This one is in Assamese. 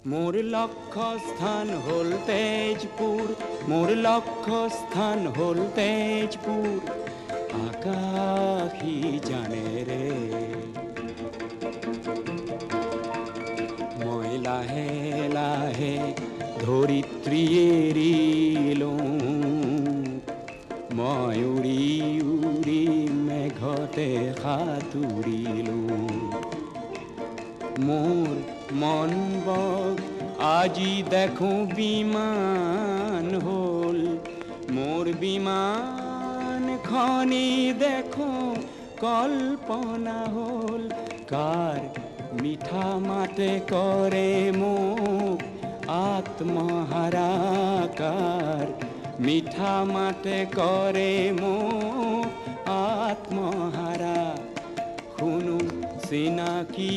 মোৰ লক্ষ্য স্থান হল তেজপুৰ, মোৰ লক্ষ্য স্থান হল তেজপুৰ, আকাশী জানে ৰে। মই লাহে লাহে ধৰিত্ৰী এৰিলো, মই উৰি উৰি মেঘতে সাঁতুৰিলো। মোর মন বগ আজি দেখো বিমান হল, মোর বিমান খনি দেখো কল্পনা হল। কার মিঠা মাতে করে মোক আত্মহারা, কার মিঠা মাতে করে মোক আত্মহারা। শুনো চিনাকি